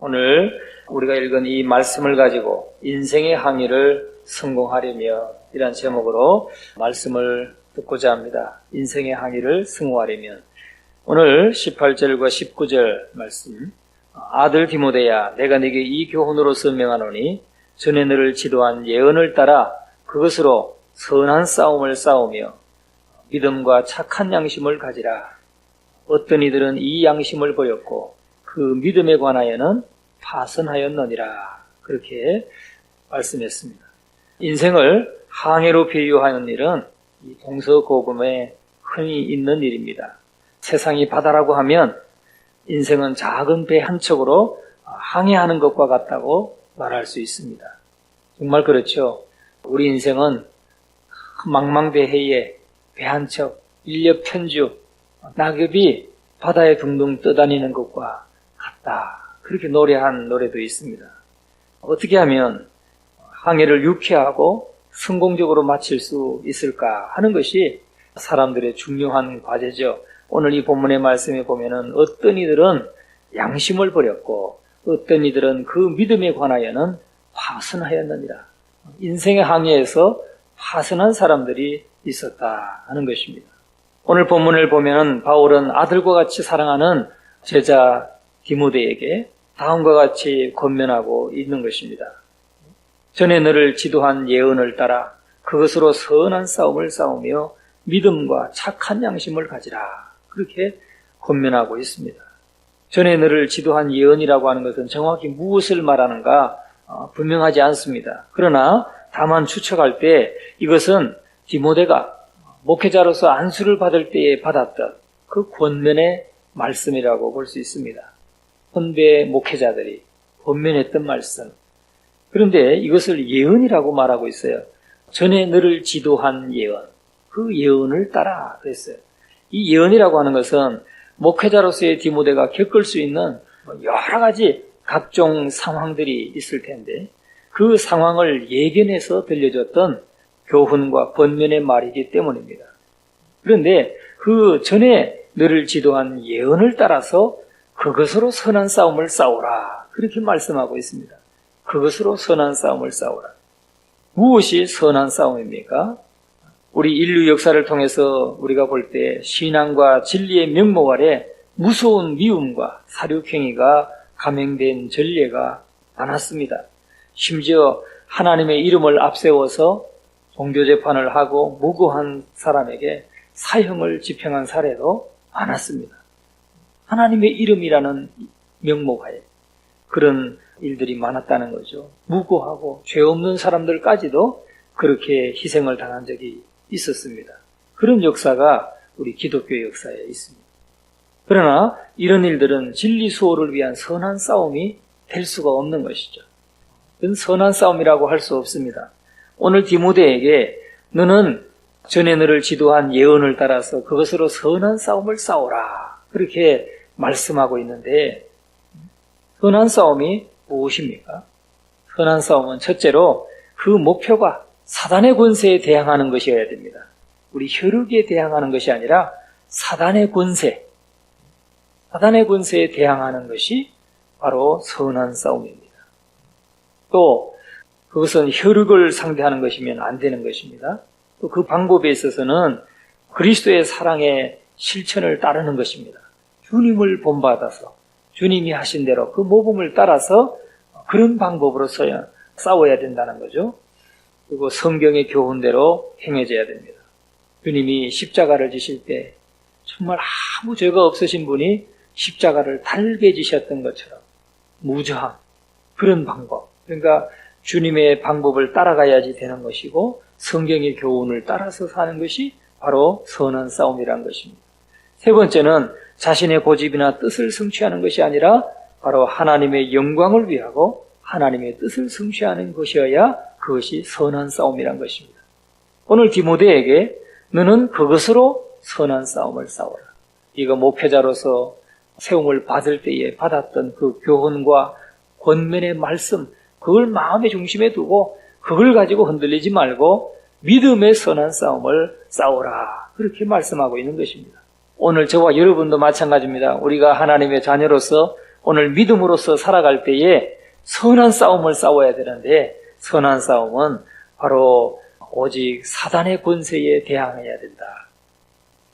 오늘 우리가 읽은 이 말씀을 가지고 인생의 항해를 성공하려며 이란 제목으로 말씀을 듣고자 합니다. 인생의 항해를 성공하려면 오늘 18절과 19절 말씀 아들 디모데야 내가 네게 이 교훈으로서 명하노니 전에 너를 지도한 예언을 따라 그것으로 선한 싸움을 싸우며 믿음과 착한 양심을 가지라. 어떤 이들은 이 양심을 버렸고 그 믿음에 관하여는 파선하였느니라. 그렇게 말씀했습니다. 인생을 항해로 비유하는 일은 이 동서고금에 흔히 있는 일입니다. 세상이 바다라고 하면 인생은 작은 배 한 척으로 항해하는 것과 같다고 말할 수 있습니다. 정말 그렇죠. 우리 인생은 망망대해에 배 한 척, 일력편주, 낙엽이 바다에 둥둥 떠다니는 것과 같다. 그렇게 노래한 노래도 있습니다. 어떻게 하면 항해를 유쾌하고 성공적으로 마칠 수 있을까 하는 것이 사람들의 중요한 과제죠. 오늘 이 본문의 말씀에 보면은 어떤 이들은 양심을 버렸고 어떤 이들은 그 믿음에 관하여는 파선하였느니라. 인생의 항해에서 파선한 사람들이 있었다 하는 것입니다. 오늘 본문을 보면은 바울은 아들과 같이 사랑하는 제자 디모데에게 다음과 같이 권면하고 있는 것입니다. 전에 너를 지도한 예언을 따라 그것으로 선한 싸움을 싸우며 믿음과 착한 양심을 가지라. 그렇게 권면하고 있습니다. 전에 너를 지도한 예언이라고 하는 것은 정확히 무엇을 말하는가 분명하지 않습니다. 그러나 다만 추측할 때 이것은 디모데가 목회자로서 안수를 받을 때에 받았던 그 권면의 말씀이라고 볼 수 있습니다. 선배 목회자들이 권면했던 말씀. 그런데 이것을 예언이라고 말하고 있어요. 전에 너를 지도한 예언, 그 예언을 따라 그랬어요. 이 예언이라고 하는 것은 목회자로서의 디모데가 겪을 수 있는 여러 가지 각종 상황들이 있을 텐데 그 상황을 예견해서 들려줬던 교훈과 권면의 말이기 때문입니다. 그런데 그 전에 너를 지도한 예언을 따라서 그것으로 선한 싸움을 싸우라. 그렇게 말씀하고 있습니다. 그것으로 선한 싸움을 싸우라. 무엇이 선한 싸움입니까? 우리 인류 역사를 통해서 우리가 볼 때 신앙과 진리의 명목 아래 무서운 미움과 사륙행위가 감행된 전례가 많았습니다. 심지어 하나님의 이름을 앞세워서 종교재판을 하고 무고한 사람에게 사형을 집행한 사례도 많았습니다. 하나님의 이름이라는 명목하에 그런 일들이 많았다는 거죠. 무고하고 죄 없는 사람들까지도 그렇게 희생을 당한 적이 있었습니다. 그런 역사가 우리 기독교 역사에 있습니다. 그러나 이런 일들은 진리 수호를 위한 선한 싸움이 될 수가 없는 것이죠. 그건 선한 싸움이라고 할 수 없습니다. 오늘 디모데에게 너는 전에 너를 지도한 예언을 따라서 그것으로 선한 싸움을 싸우라. 그렇게 말씀하고 있는데 선한 싸움이 무엇입니까? 선한 싸움은 첫째로 그 목표가 사단의 권세에 대항하는 것이어야 됩니다. 우리 혈육에 대항하는 것이 아니라 사단의 권세에 대항하는 것이 바로 선한 싸움입니다. 또 그것은 혈육을 상대하는 것이면 안 되는 것입니다. 또 그 방법에 있어서는 그리스도의 사랑의 실천을 따르는 것입니다. 주님을 본받아서 주님이 하신 대로 그 모범을 따라서 그런 방법으로 싸워야 된다는 거죠. 그리고 성경의 교훈대로 행해져야 됩니다. 주님이 십자가를 지실 때 정말 아무 죄가 없으신 분이 십자가를 달게 지셨던 것처럼 무저항 그런 방법, 그러니까 주님의 방법을 따라가야지 되는 것이고 성경의 교훈을 따라서 사는 것이 바로 선한 싸움이라는 것입니다. 세 번째는 자신의 고집이나 뜻을 성취하는 것이 아니라 바로 하나님의 영광을 위하고 하나님의 뜻을 성취하는 것이어야 그것이 선한 싸움이란 것입니다. 오늘 디모데에게 너는 그것으로 선한 싸움을 싸워라. 네가 목회자로서 세움을 받을 때에 받았던 그 교훈과 권면의 말씀, 그걸 마음의 중심에 두고 그걸 가지고 흔들리지 말고 믿음의 선한 싸움을 싸우라. 그렇게 말씀하고 있는 것입니다. 오늘 저와 여러분도 마찬가지입니다. 우리가 하나님의 자녀로서 오늘 믿음으로서 살아갈 때에 선한 싸움을 싸워야 되는데, 선한 싸움은 바로 오직 사단의 권세에 대항해야 된다.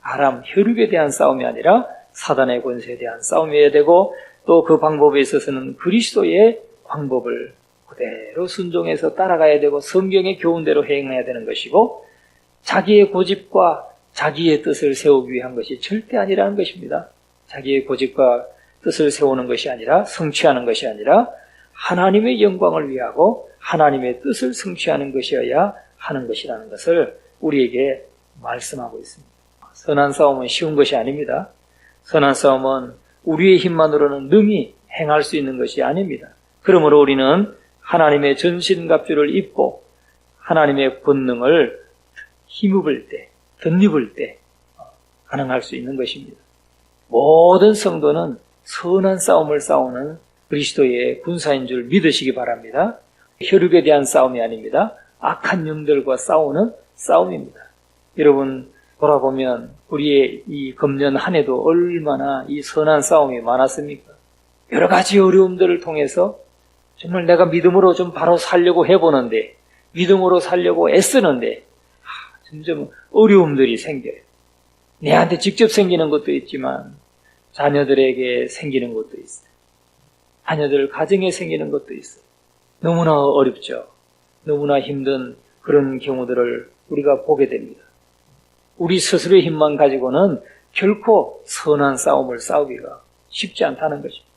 아람 혈육에 대한 싸움이 아니라 사단의 권세에 대한 싸움이어야 되고, 또 그 방법에 있어서는 그리스도의 방법을 그대로 순종해서 따라가야 되고 성경의 교훈대로 행해야 되는 것이고, 자기의 고집과 자기의 뜻을 세우기 위한 것이 절대 아니라는 것입니다. 자기의 고집과 뜻을 세우는 것이 아니라, 성취하는 것이 아니라 하나님의 영광을 위하고 하나님의 뜻을 성취하는 것이어야 하는 것이라는 것을 우리에게 말씀하고 있습니다. 선한 싸움은 쉬운 것이 아닙니다. 선한 싸움은 우리의 힘만으로는 능히 행할 수 있는 것이 아닙니다. 그러므로 우리는 하나님의 전신갑주를 입고 하나님의 권능을 힘입을 때, 덧입을 때 가능할 수 있는 것입니다. 모든 성도는 선한 싸움을 싸우는 그리스도의 군사인 줄 믿으시기 바랍니다. 혈육에 대한 싸움이 아닙니다. 악한 영들과 싸우는 싸움입니다. 여러분, 돌아보면 우리의 이 금년 한 해도 얼마나 이 선한 싸움이 많았습니까? 여러 가지 어려움들을 통해서 정말 내가 믿음으로 좀 바로 살려고 해보는데, 믿음으로 살려고 애쓰는데 점점 어려움들이 생겨요. 내한테 직접 생기는 것도 있지만 자녀들에게 생기는 것도 있어요. 자녀들 가정에 생기는 것도 있어요. 너무나 어렵죠. 너무나 힘든 그런 경우들을 우리가 보게 됩니다. 우리 스스로의 힘만 가지고는 결코 선한 싸움을 싸우기가 쉽지 않다는 것입니다.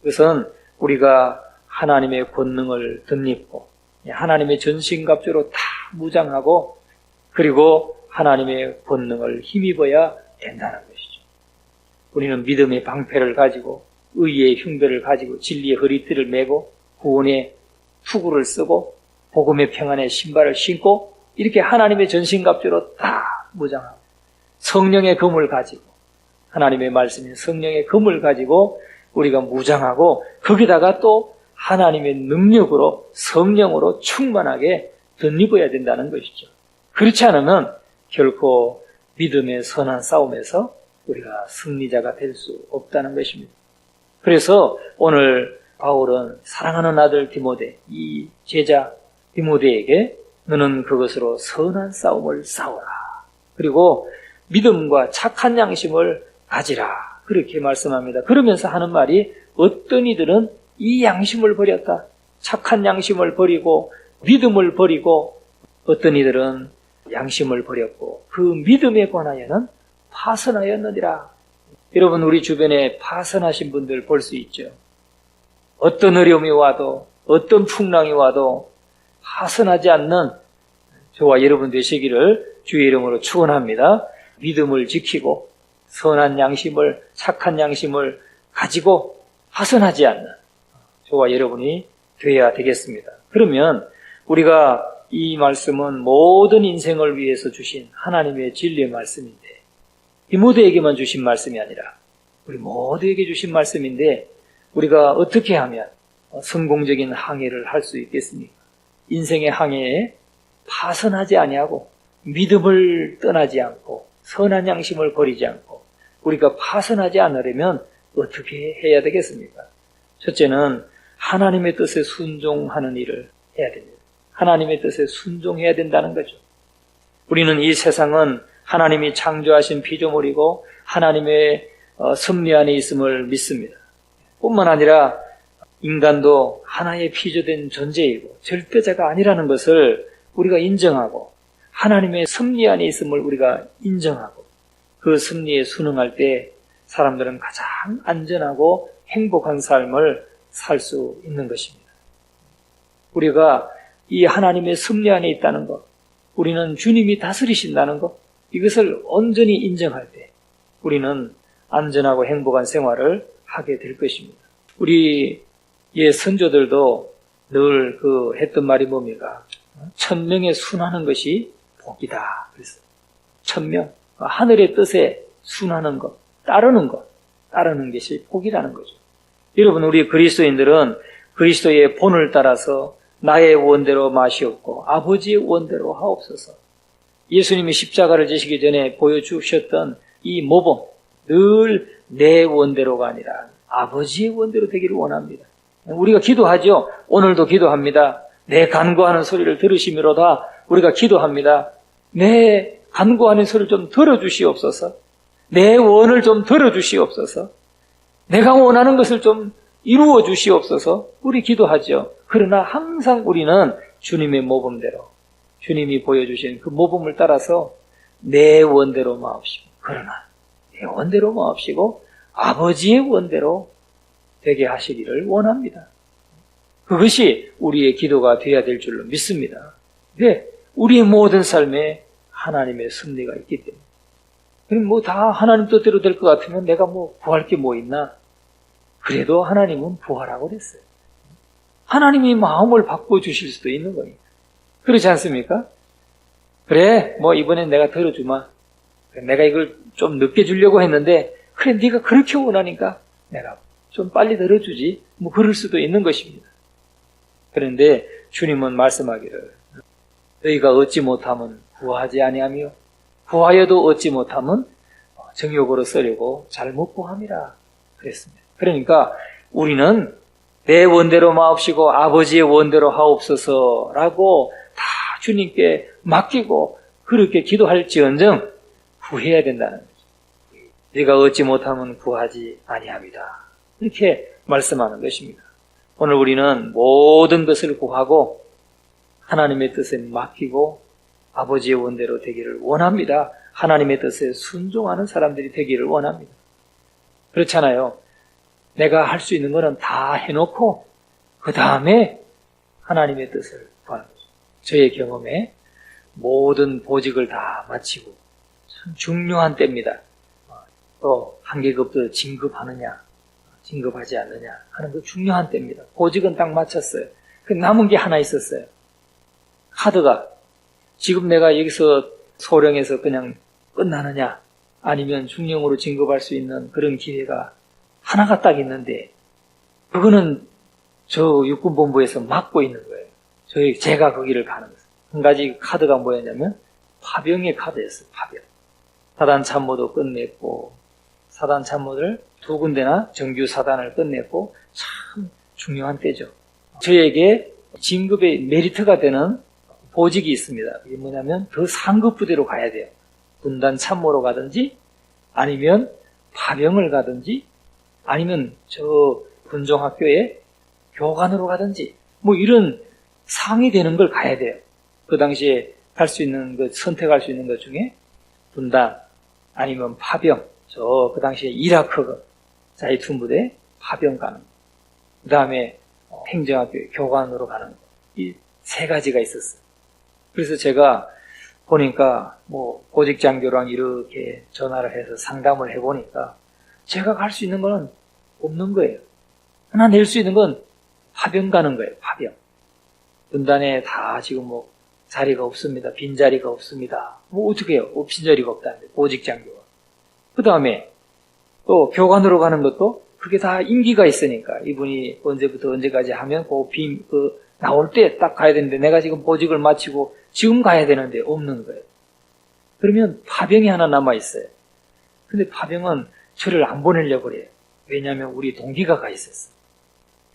그것은 우리가 하나님의 권능을 덧입고 하나님의 전신갑주로 다 무장하고, 그리고 하나님의 권능을 힘입어야 된다는 것이죠. 우리는 믿음의 방패를 가지고, 의의 흉배를 가지고, 진리의 허리띠를 메고, 구원의 투구를 쓰고, 복음의 평안의 신발을 신고, 이렇게 하나님의 전신갑주로 다 무장하고, 성령의 검을 가지고, 하나님의 말씀인 성령의 검을 가지고 우리가 무장하고, 거기다가 또 하나님의 능력으로, 성령으로 충만하게 덧입어야 된다는 것이죠. 그렇지 않으면 결코 믿음의 선한 싸움에서 우리가 승리자가 될 수 없다는 것입니다. 그래서 오늘 바울은 사랑하는 아들 디모데, 이 제자 디모데에게 너는 그것으로 선한 싸움을 싸워라. 그리고 믿음과 착한 양심을 가지라. 그렇게 말씀합니다. 그러면서 하는 말이, 어떤 이들은 이 양심을 버렸다. 착한 양심을 버리고 믿음을 버리고, 어떤 이들은 양심을 버렸고 그 믿음에 관하여는 파선하였느니라. 여러분, 우리 주변에 파선하신 분들 볼 수 있죠. 어떤 어려움이 와도, 어떤 풍랑이 와도 파선하지 않는 저와 여러분 되시기를 주의 이름으로 축원합니다. 믿음을 지키고 선한 양심을, 착한 양심을 가지고 파선하지 않는 저와 여러분이 되어야 되겠습니다. 그러면 우리가 이 말씀은 모든 인생을 위해서 주신 하나님의 진리의 말씀인데, 디모데에게만 주신 말씀이 아니라 우리 모두에게 주신 말씀인데, 우리가 어떻게 하면 성공적인 항해를 할 수 있겠습니까? 인생의 항해에 파선하지 아니하고 믿음을 떠나지 않고 선한 양심을 버리지 않고 우리가 파선하지 않으려면 어떻게 해야 되겠습니까? 첫째는 하나님의 뜻에 순종하는 일을 해야 됩니다. 하나님의 뜻에 순종해야 된다는 거죠. 우리는 이 세상은 하나님이 창조하신 피조물이고 하나님의 섭리 안에 있음을 믿습니다. 뿐만 아니라 인간도 하나의 피조된 존재이고 절대자가 아니라는 것을 우리가 인정하고, 하나님의 섭리 안에 있음을 우리가 인정하고, 그 섭리에 순응할 때 사람들은 가장 안전하고 행복한 삶을 살 수 있는 것입니다. 우리가 이 하나님의 섭리 안에 있다는 것, 우리는 주님이 다스리신다는 것, 이것을 온전히 인정할 때 우리는 안전하고 행복한 생활을 하게 될 것입니다. 우리 선조들도 늘 했던 말이 뭡니까? 1000명에 순하는 것이 복이다. 그랬어요. 1000명, 하늘의 뜻에 순하는 것, 따르는 것이 복이라는 거죠. 여러분, 우리 그리스도인들은 그리스도의 본을 따라서 나의 원대로 마시옵고 아버지의 원대로 하옵소서. 예수님이 십자가를 지시기 전에 보여주셨던 이 모범, 늘 내 원대로가 아니라 아버지의 원대로 되기를 원합니다. 우리가 기도하죠. 오늘도 기도합니다. 내 간구하는 소리를 들으시미로다. 우리가 기도합니다. 내 간구하는 소리를 좀 들어주시옵소서. 내 원을 좀 들어주시옵소서. 내가 원하는 것을 좀 이루어 주시옵소서. 우리 기도하죠. 그러나 항상 우리는 주님의 모범대로, 주님이 보여주신 그 모범을 따라서 내 원대로 마옵시고, 그러나 내 원대로 마옵시고 아버지의 원대로 되게 하시기를 원합니다. 그것이 우리의 기도가 되어야 될 줄로 믿습니다. 근데 우리의 모든 삶에 하나님의 섭리가 있기 때문에, 그럼 뭐 다 하나님 뜻대로 될 것 같으면 내가 뭐 구할 게 뭐 있나? 그래도 하나님은 구하라고 그랬어요. 하나님이 마음을 바꿔주실 수도 있는 거니까. 그렇지 않습니까? 그래, 뭐 이번엔 내가 들어주마. 내가 이걸 좀 늦게 주려고 했는데, 그래, 네가 그렇게 원하니까 내가 좀 빨리 들어주지. 뭐 그럴 수도 있는 것입니다. 그런데 주님은 말씀하기를, 너희가 얻지 못하면 구하지 아니하며 구하여도 얻지 못하면 정욕으로 쓰려고 잘못 구함이라 그랬습니다. 그러니까 우리는 내 원대로 마옵시고 아버지의 원대로 하옵소서라고 다 주님께 맡기고 그렇게 기도할지언정 구해야 된다는 거죠. 네가 얻지 못하면 구하지 아니함이다. 이렇게 말씀하는 것입니다. 오늘 우리는 모든 것을 구하고 하나님의 뜻에 맡기고 아버지의 원대로 되기를 원합니다. 하나님의 뜻에 순종하는 사람들이 되기를 원합니다. 그렇잖아요. 내가 할 수 있는 거는 다 해놓고 그 다음에 하나님의 뜻을 구하는 거죠. 저의 경험에 모든 보직을 다 마치고 참 중요한 때입니다. 또 한 계급도 진급하느냐 진급하지 않느냐 하는 거 중요한 때입니다. 보직은 딱 마쳤어요. 그 남은 게 하나 있었어요. 카드가 지금 내가 여기서 소령에서 그냥 끝나느냐 아니면 중령으로 진급할 수 있는 그런 기회가 하나가 딱 있는데 그거는 저 육군본부에서 막고 있는 거예요. 제가 거기를 가는 거예요. 한 가지 카드가 뭐였냐면 파병의 카드였어요. 파병. 사단 참모도 끝냈고 사단 참모를 2군데나 정규 사단을 끝냈고 참 중요한 때죠. 저에게 진급의 메리트가 되는 보직이 있습니다. 그게 뭐냐면 더 상급 부대로 가야 돼요. 군단 참모로 가든지 아니면 파병을 가든지 아니면 저 군종학교에 교관으로 가든지 뭐 이런 상이 되는 걸 가야 돼요. 그 당시에 할 수 있는 것, 선택할 수 있는 것 중에 군단 아니면 파병, 그 당시에 이라크군 자이툰 부대 파병 가는 거. 그 다음에 행정학교 교관으로 가는 거. 이 3가지가 있었어요. 그래서 제가 보니까 뭐 보직장교랑 이렇게 전화를 해서 상담을 해보니까 제가 갈 수 있는 건 없는 거예요. 하나 낼 수 있는 건 파병 가는 거예요. 파병. 군단에 다 지금 뭐 자리가 없습니다. 빈자리가 없습니다. 뭐 어떻게 해요? 빈자리가 없다는데 보직장교가. 그 다음에 또 교관으로 가는 것도 그게 다 임기가 있으니까 이분이 언제부터 언제까지 하면 나올 때 딱 가야 되는데 내가 지금 보직을 마치고 지금 가야 되는데 없는 거예요. 그러면 파병이 하나 남아있어요. 근데 파병은 저를 안 보내려고 그래요. 왜냐하면 우리 동기가 가 있었어요.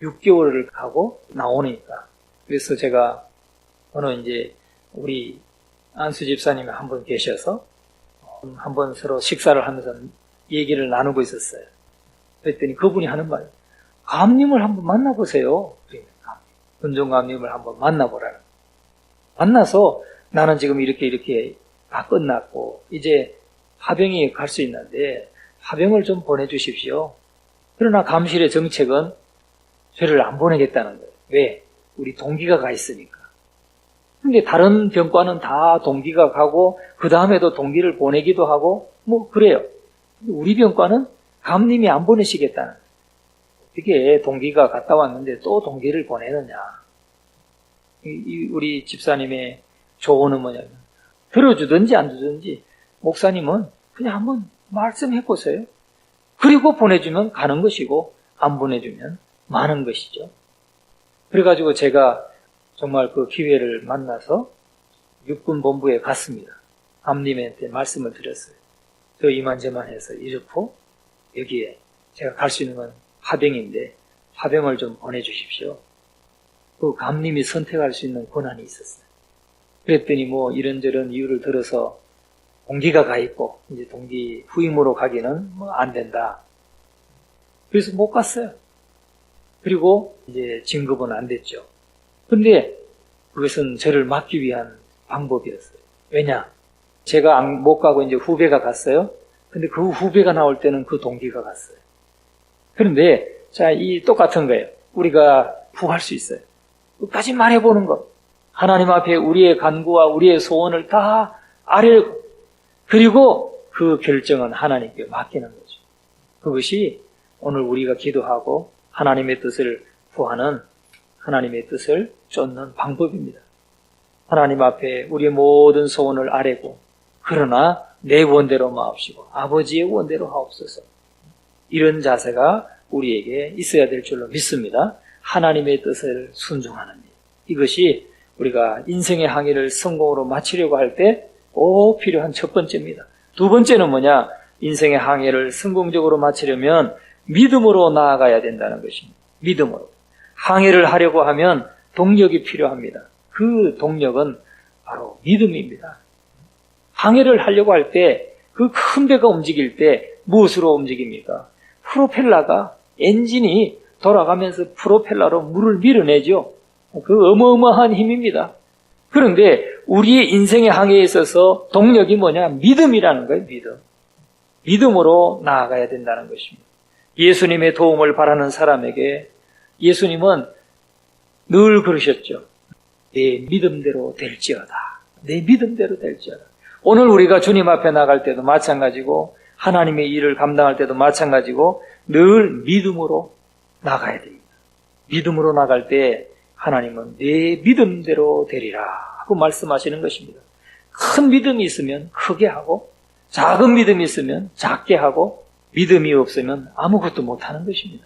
6개월을 가고 나오니까. 그래서 제가 어느 이제 우리 안수 집사님이 한 분 계셔서 한번 서로 식사를 하면서 얘기를 나누고 있었어요. 그랬더니 그분이 하는 말, 감님을 한번 만나보세요. 군종감님을 한번 만나보라는. 만나서 나는 지금 이렇게 다 끝났고 이제 파병이 갈 수 있는데 파병을 좀 보내주십시오. 그러나 감실의 정책은 저를 안 보내겠다는 거예요. 왜? 우리 동기가 가 있으니까. 근데 다른 병과는 다 동기가 가고 그 다음에도 동기를 보내기도 하고 뭐 그래요. 우리 병과는 감님이 안 보내시겠다는 거예요. 어떻게 동기가 갔다 왔는데 또 동기를 보내느냐. 우리 집사님의 조언은 뭐냐면 들어주든지 안 주든지 목사님은 그냥 한번 말씀해 보세요. 그리고 보내주면 가는 것이고 안 보내주면 마는 것이죠. 그래가지고 제가 정말 그 기회를 만나서 육군본부에 갔습니다. 감님한테 말씀을 드렸어요. 저 이만저만 해서 이렇고 여기에 제가 갈 수 있는 건 화병인데 화병을 좀 보내주십시오. 그 감님이 선택할 수 있는 권한이 있었어요. 그랬더니 뭐 이런저런 이유를 들어서 동기가 가 있고 이제 동기 후임으로 가기는 뭐 안 된다. 그래서 못 갔어요. 그리고 이제 진급은 안 됐죠. 근데 그것은 저를 막기 위한 방법이었어요. 왜냐? 제가 못 가고 이제 후배가 갔어요. 근데 그 후배가 나올 때는 그 동기가 갔어요. 그런데 자, 이 똑같은 거예요. 우리가 구할 수 있어요. 끝까지 말해보는 것. 하나님 앞에 우리의 간구와 우리의 소원을 다 아뢰고 그리고 그 결정은 하나님께 맡기는 거죠. 그것이 오늘 우리가 기도하고 하나님의 뜻을 구하는 하나님의 뜻을 쫓는 방법입니다. 하나님 앞에 우리의 모든 소원을 아뢰고 그러나 내 원대로 마옵시고 아버지의 원대로 하옵소서. 이런 자세가 우리에게 있어야 될 줄로 믿습니다. 하나님의 뜻을 순종하는 일. 이것이 우리가 인생의 항해를 성공으로 마치려고 할 때 꼭 필요한 첫 번째입니다. 두 번째는 뭐냐? 인생의 항해를 성공적으로 마치려면 믿음으로 나아가야 된다는 것입니다. 믿음으로. 항해를 하려고 하면 동력이 필요합니다. 그 동력은 바로 믿음입니다. 항해를 하려고 할 때 그 큰 배가 움직일 때 무엇으로 움직입니까? 프로펠러가 엔진이 돌아가면서 프로펠러로 물을 밀어내죠. 그 어마어마한 힘입니다. 그런데 우리의 인생의 항해에 있어서 동력이 뭐냐? 믿음이라는 거예요. 믿음. 믿음으로 나아가야 된다는 것입니다. 예수님의 도움을 바라는 사람에게 예수님은 늘 그러셨죠. 내 믿음대로 될지어다. 내 믿음대로 될지어다. 오늘 우리가 주님 앞에 나갈 때도 마찬가지고 하나님의 일을 감당할 때도 마찬가지고 늘 믿음으로 나가야 됩니다. 믿음으로 나갈 때 하나님은 내 믿음대로 되리라 하고 말씀하시는 것입니다. 큰 믿음이 있으면 크게 하고 작은 믿음이 있으면 작게 하고 믿음이 없으면 아무것도 못하는 것입니다.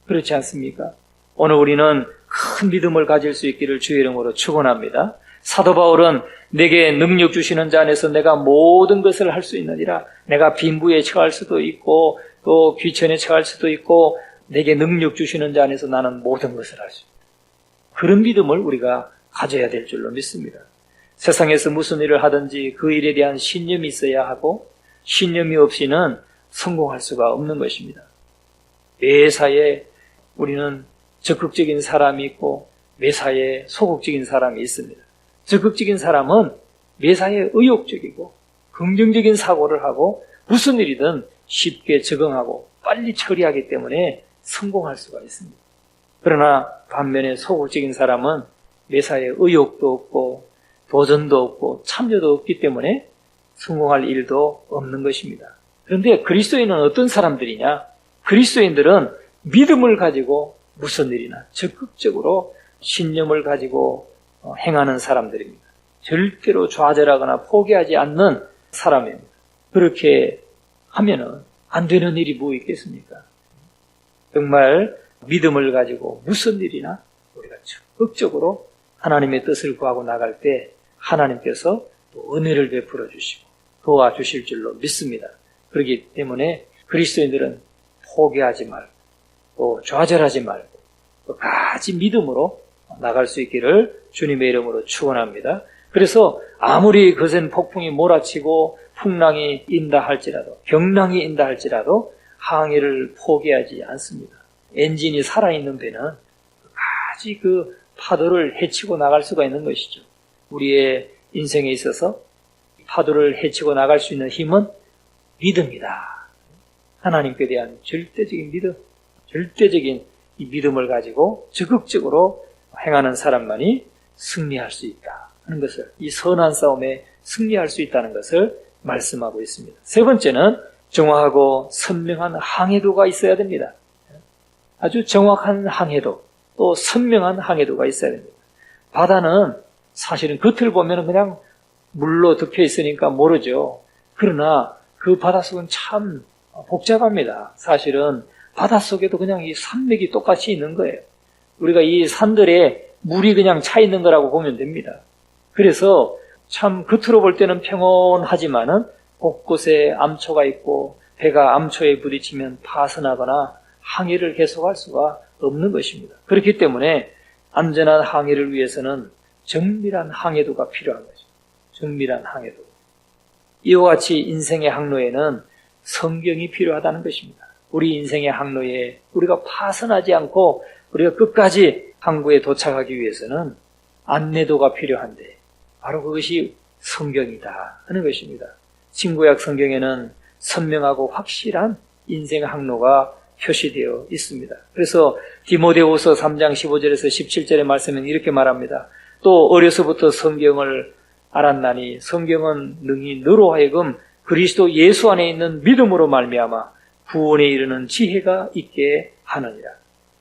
그렇지 않습니까? 오늘 우리는 큰 믿음을 가질 수 있기를 주의 이름으로 축원합니다. 사도 바울은 내게 능력 주시는 자 안에서 내가 모든 것을 할 수 있느니라. 내가 빈부에 처할 수도 있고 또 귀천에 처할 수도 있고 내게 능력 주시는 자 안에서 나는 모든 것을 할 수 있다. 그런 믿음을 우리가 가져야 될 줄로 믿습니다. 세상에서 무슨 일을 하든지 그 일에 대한 신념이 있어야 하고 신념이 없이는 성공할 수가 없는 것입니다. 매사에 우리는 적극적인 사람이 있고 매사에 소극적인 사람이 있습니다. 적극적인 사람은 매사에 의욕적이고 긍정적인 사고를 하고 무슨 일이든 쉽게 적응하고 빨리 처리하기 때문에 성공할 수가 있습니다. 그러나 반면에 소극적인 사람은 매사에 의욕도 없고 도전도 없고 참여도 없기 때문에 성공할 일도 없는 것입니다. 그런데 그리스도인은 어떤 사람들이냐? 그리스도인들은 믿음을 가지고 무슨 일이나 적극적으로 신념을 가지고 행하는 사람들입니다. 절대로 좌절하거나 포기하지 않는 사람입니다. 그렇게 하면은 안 되는 일이 뭐 있겠습니까? 정말 믿음을 가지고 무슨 일이나 우리가 적극적으로 하나님의 뜻을 구하고 나갈 때 하나님께서 또 은혜를 베풀어 주시고 도와주실 줄로 믿습니다. 그렇기 때문에 그리스도인들은 포기하지 말고 또 좌절하지 말고 끝까지 믿음으로 나갈 수 있기를 주님의 이름으로 축원합니다. 그래서 아무리 거센 폭풍이 몰아치고 풍랑이 인다 할지라도 경랑이 인다 할지라도 항해를 포기하지 않습니다. 엔진이 살아있는 배는 끝까지 그 파도를 헤치고 나갈 수가 있는 것이죠. 우리의 인생에 있어서 파도를 헤치고 나갈 수 있는 힘은 믿음이다. 하나님께 대한 절대적인 믿음, 절대적인 이 믿음을 가지고 적극적으로 행하는 사람만이 승리할 수 있다 하는 것을, 이 선한 싸움에 승리할 수 있다는 것을 말씀하고 있습니다. 세 번째는 정확하고 선명한 항해도가 있어야 됩니다. 아주 정확한 항해도, 또 선명한 항해도가 있어야 됩니다. 바다는 사실은 겉을 보면 그냥 물로 덮여 있으니까 모르죠. 그러나 그 바닷속은 참 복잡합니다. 사실은 바닷속에도 그냥 이 산맥이 똑같이 있는 거예요. 우리가 이 산들에 물이 그냥 차 있는 거라고 보면 됩니다. 그래서 참 겉으로 볼 때는 평온하지만은 곳곳에 암초가 있고 배가 암초에 부딪히면 파손하거나 항해를 계속할 수가 없는 것입니다. 그렇기 때문에 안전한 항해를 위해서는 정밀한 항해도가 필요한 거죠. 정밀한 항해도. 이와 같이 인생의 항로에는 성경이 필요하다는 것입니다. 우리 인생의 항로에 우리가 파선하지 않고 우리가 끝까지 항구에 도착하기 위해서는 안내도가 필요한데 바로 그것이 성경이다 하는 것입니다. 신구약 성경에는 선명하고 확실한 인생 항로가 표시되어 있습니다. 그래서 디모데후서 3장 15절에서 17절의 말씀은 이렇게 말합니다. 또 어려서부터 성경을 알았나니 성경은 능히 너로 하여금 그리스도 예수 안에 있는 믿음으로 말미암아 구원에 이르는 지혜가 있게 하느니라.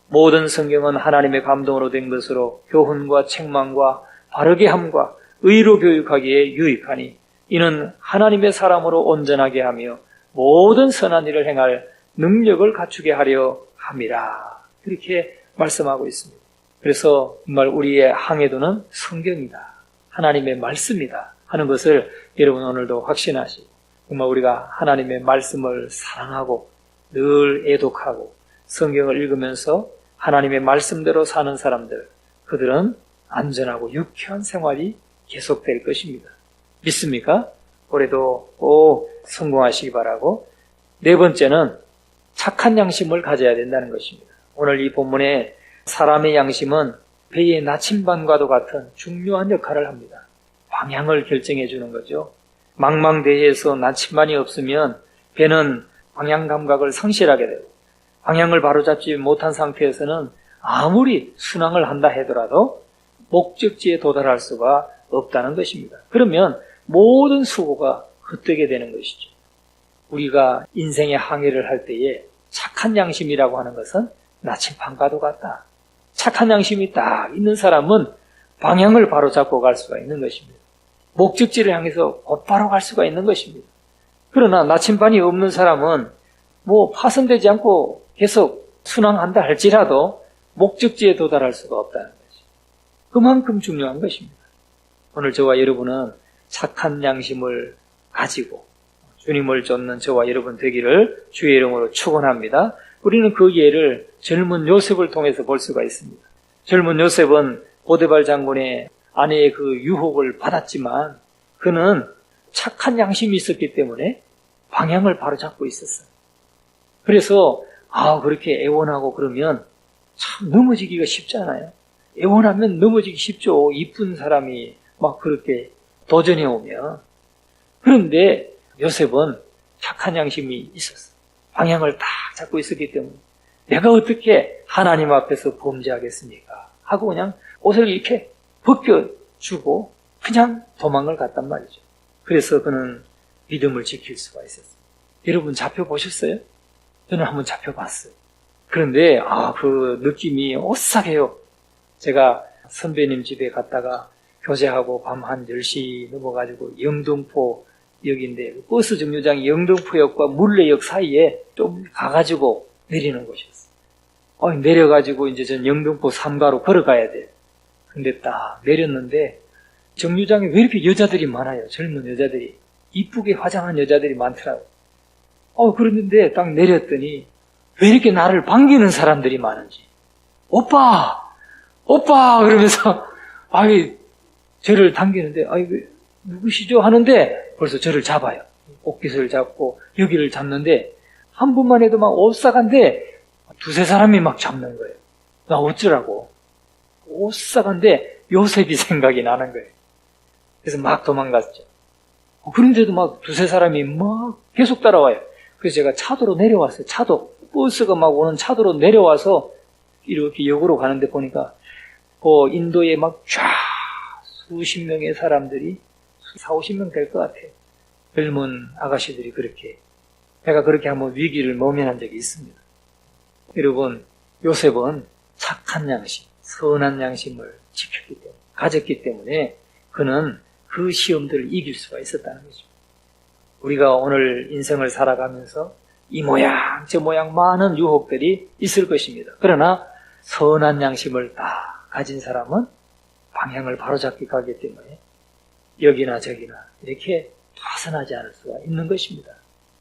모든 성경은 하나님의 감동으로 된 것으로 교훈과 책망과 바르게 함과 의로 교육하기에 유익하니 이는 하나님의 사람으로 온전하게 하며 모든 선한 일을 행할 능력을 갖추게 하려 함이라. 그렇게 말씀하고 있습니다. 그래서 정말 우리의 항해도는 성경이다. 하나님의 말씀이다 하는 것을 여러분 오늘도 확신하시고 정말 우리가 하나님의 말씀을 사랑하고 늘 애독하고 성경을 읽으면서 하나님의 말씀대로 사는 사람들, 그들은 안전하고 유쾌한 생활이 계속될 것입니다. 믿습니까? 올해도 꼭 성공하시기 바라고, 네 번째는 착한 양심을 가져야 된다는 것입니다. 오늘 이 본문에 사람의 양심은 배의 나침반과도 같은 중요한 역할을 합니다. 방향을 결정해 주는 거죠. 망망대해에서 나침반이 없으면 배는 방향 감각을 상실하게 되고 방향을 바로잡지 못한 상태에서는 아무리 순항을 한다 하더라도 목적지에 도달할 수가 없다는 것입니다. 그러면 모든 수고가 헛되게 되는 것이죠. 우리가 인생의 항해를 할 때에 착한 양심이라고 하는 것은 나침반과도 같다. 착한 양심이 딱 있는 사람은 방향을 바로잡고 갈 수가 있는 것입니다. 목적지를 향해서 곧바로 갈 수가 있는 것입니다. 그러나 나침반이 없는 사람은 파손되지 않고 계속 순항한다 할지라도 목적지에 도달할 수가 없다는 것이죠. 그만큼 중요한 것입니다. 오늘 저와 여러분은 착한 양심을 가지고 주님을 쫓는 저와 여러분 되기를 주의 이름으로 축원합니다. 우리는 그 예를 젊은 요셉을 통해서 볼 수가 있습니다. 젊은 요셉은 보디발 장군의 아내의 그 유혹을 받았지만 그는 착한 양심이 있었기 때문에 방향을 바로 잡고 있었어요. 그래서 그렇게 애원하고 그러면 참 넘어지기가 쉽잖아요. 애원하면 넘어지기 쉽죠. 이쁜 사람이 막 그렇게 도전해 오면. 그런데 요셉은 착한 양심이 있었어요. 방향을 딱 잡고 있었기 때문에 내가 어떻게 하나님 앞에서 범죄하겠습니까? 하고 그냥 옷을 이렇게 벗겨주고 그냥 도망을 갔단 말이죠. 그래서 그는 믿음을 지킬 수가 있었어요. 여러분 잡혀보셨어요? 저는 한번 잡혀봤어요. 그런데 그 느낌이 오싹해요. 제가 선배님 집에 갔다가 교제하고 밤 한 10시 넘어가지고 영등포 역인데 버스 정류장이 영등포역과 물레역 사이에 좀 가가지고 내리는 곳이었어요. 내려가지고 이제 전 영등포 3가로 걸어가야 돼요. 근데 딱 내렸는데 정류장에 왜 이렇게 여자들이 많아요? 젊은 여자들이. 이쁘게 화장한 여자들이 많더라고요. 그랬는데 딱 내렸더니 왜 이렇게 나를 반기는 사람들이 많은지. 오빠! 그러면서 저를 당기는데 누구시죠? 하는데 벌써 저를 잡아요. 옷깃을 잡고 여기를 잡는데 한 분만 해도 막 오싹한데 두세 사람이 막 잡는 거예요. 나 어쩌라고. 오싹한데 요셉이 생각이 나는 거예요. 그래서 막 도망갔죠. 그런데도 막 두세 사람이 막 계속 따라와요. 그래서 제가 차도로 내려왔어요. 차도. 버스가 막 오는 차도로 내려와서 이렇게 역으로 가는데 보니까 인도에 막 수십 명의 사람들이 40-50명 될 것 같아요. 젊은 아가씨들이 그렇게. 제가 그렇게 한번 위기를 모면한 적이 있습니다. 여러분, 요셉은 착한 양심, 선한 양심을 가졌기 때문에 그는 그 시험들을 이길 수가 있었다는 거죠. 우리가 오늘 인생을 살아가면서 이 모양 저 모양 많은 유혹들이 있을 것입니다. 그러나 선한 양심을 딱 가진 사람은 방향을 바로잡기 가기 때문에 여기나 저기나 이렇게 파선하지 않을 수가 있는 것입니다.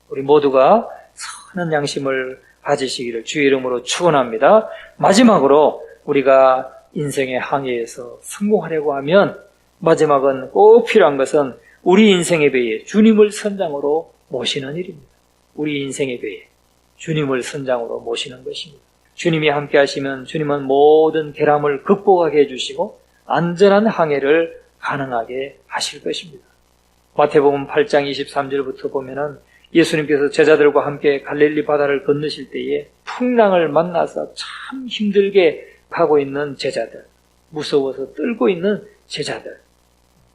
우리 모두가 선한 양심을 가지시기를 주의 이름으로 축원합니다. 마지막으로 우리가 인생의 항해에서 성공하려고 하면 마지막은 꼭 필요한 것은 우리 인생의 배에 주님을 선장으로 모시는 일입니다. 우리 인생의 배에 주님을 선장으로 모시는 것입니다. 주님이 함께 하시면 주님은 모든 결함을 극복하게 해주시고 안전한 항해를 가능하게 하실 것입니다. 마태복음 8장 23절부터 보면은 예수님께서 제자들과 함께 갈릴리 바다를 건너실 때에 풍랑을 만나서 참 힘들게 가고 있는 제자들, 무서워서 떨고 있는 제자들,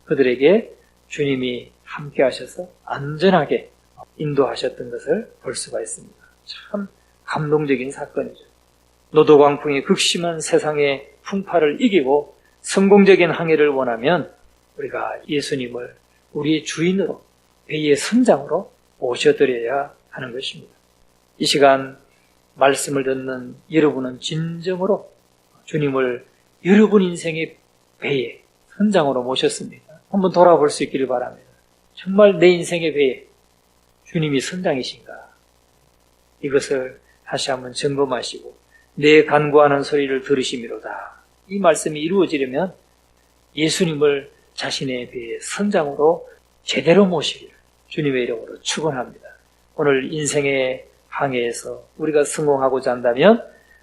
그들에게 주님이 함께 하셔서 안전하게 인도하셨던 것을 볼 수가 있습니다. 참 감동적인 사건이죠. 노도광풍이 극심한 세상의 풍파를 이기고 성공적인 항해를 원하면 우리가 예수님을 우리의 주인으로, 배의 선장으로 모셔드려야 하는 것입니다. 이 시간 말씀을 듣는 여러분은 진정으로 주님을 여러분 인생의 배의 선장으로 모셨습니다. 한번 돌아볼 수 있기를 바랍니다. 정말 내 인생의 배에 주님이 선장이신가? 이것을 다시 한번 점검하시고 내 간구하는 소리를 들으시미로다. 이 말씀이 이루어지려면 예수님을 자신의 배의 선장으로 제대로 모시기를 주님의 이름으로 축원합니다. 오늘 인생의 항해에서 우리가 성공하고자 한다면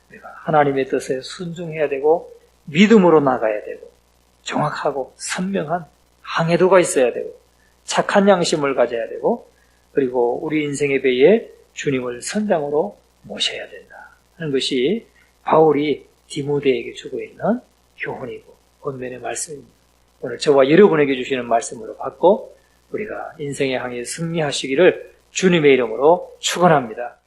우리가 하나님의 뜻에 순종해야 되고 믿음으로 나가야 되고 정확하고 선명한 항해도가 있어야 되고 착한 양심을 가져야 되고 그리고 우리 인생의 배에 주님을 선장으로 모셔야 된다 하는 것이 바울이 디모데에게 주고 있는 교훈이고 본면의 말씀입니다. 오늘 저와 여러분에게 주시는 말씀으로 받고 우리가 인생의 항해에 승리하시기를 주님의 이름으로 축원합니다.